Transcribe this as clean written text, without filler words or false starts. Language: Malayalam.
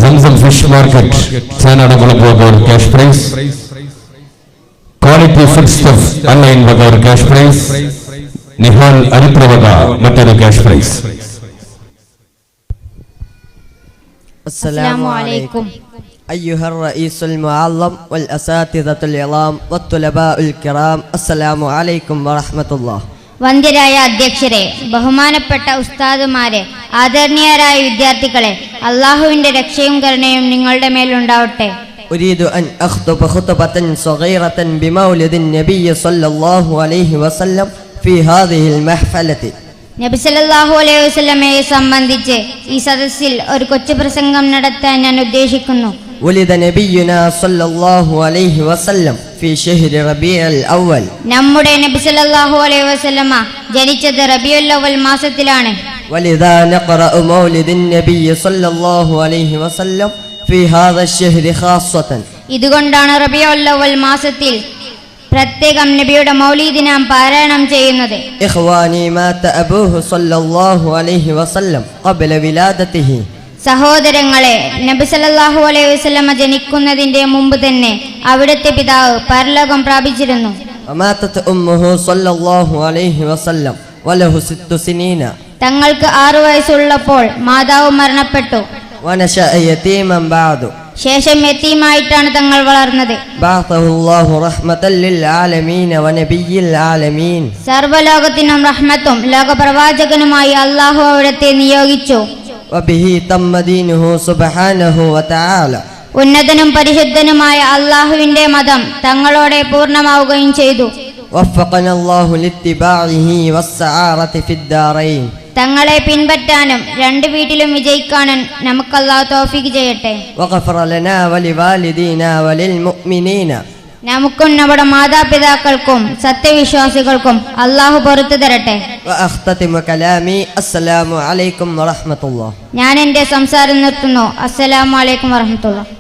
Zamzam Fish Market, Chanada Gulabur cash prize. Quality foodstuff, online Bagar cash prize. Nihal Aripravaga, Matadu cash prize. Assalamu alaikum. أيها الرئيس المعظم والأساتذة العظام والطلباء الكرام السلام عليكم ورحمة الله. വന്ദ്യരായ അധ്യക്ഷരെ, ബഹുമാനപ്പെട്ട ഉസ്താദുമാരെ, ആദരണീയരായ വിദ്യാർത്ഥികളെ, അള്ളാഹുവിന്റെ രക്ഷയും കരുണയും നിങ്ങളുടെ മേലുണ്ടാവട്ടെ. أريد أن أخطب خطبة صغيرة بمولد النبي صلى الله عليه وسلم في هذه المحفلة. നബി സല്ലല്ലാഹു അലൈഹി വസല്ലമയെ സംബന്ധിച്ച് ഈ സദസ്സിൽ ഒരു കൊച്ചു പ്രസംഗം നടത്താൻ ഞാൻ ഉദ്ദേശിക്കുന്നു. ولد نبينا صلى الله عليه وسلم في شهر ربيع الأول. നമ്മുടെ നബി സല്ലല്ലാഹു അലൈഹി വസല്ലമ ജനിച്ചത് റബീഉൽ അവൽ മാസത്തിലാണ്. ولذا نقرأ مولد النبي صلى الله عليه وسلم في هذا الشهر خاصة. ഇതുകൊണ്ടാണ് റബീഉൽ അവൽ മാസത്തിൽ പ്രത്യേകം നബിയുടെ മൗലീദ് നാം പാരായണം ചെയ്യുന്നത്. إخواني مات أبوه صلى الله عليه وسلم قبل ولادته. സഹോദരങ്ങളെ, നബി സല്ലല്ലാഹു അലൈഹി വസല്ലമ ജനിക്കുന്നതിന്റെ മുമ്പ് തന്നെ അവിടുത്തെ പിതാവ് പരലോകം പ്രാപിച്ചിരുന്നു. وماتت أمه صلى الله عليه وسلم وله 6 سنين. തങ്ങൾക്ക് 6 വയസ്സുള്ളപ്പോൾ മാതാവ് മരണപ്പെട്ടു. ونشأ يتيما بعد. ശേഷം യതീമായിട്ടാണ് തങ്ങൾ വളർന്നത്. بعثه الله رحمة للعالمين ونبي العالمين. സർവ്വലോകത്തിനും റഹ്മത്തും ലോകപ്രവാചകനുമായി അല്ലാഹു അവിടുത്തെ നിയോഗിച്ചു. وبه تم دينه سبحانه وتعالى. ഉന്നതനും പരിശുദ്ധനുമായ അല്ലാഹുവിന്റെ മതം തങ്ങളോടെ പൂർണ്ണമാവുകയും ചെയ്തു. وفقنا الله لاتباعه والسعادة في الدارين. തങ്ങളെ പിൻപറ്റാനും 2 വീട്ടിലും വിജയിക്കാനും നമുക്ക് അല്ലാഹു തൗഫീഖ് ചെയ്യട്ടെ. وغفر لنا ولوالدينا وللمؤمنين. നമുക്കും നമ്മുടെ മാതാപിതാക്കൾക്കും സത്യവിശ്വാസികൾക്കും അല്ലാഹു പൊറുത്തു തരട്ടെ. وأختتم كلامي السلام عليكم ورحمة الله. ഞാൻ എൻ്റെ സംസാരം നിർത്തുന്നു. അസ്സലാമു അലൈക്കും വറഹ്മത്തുള്ളാഹി.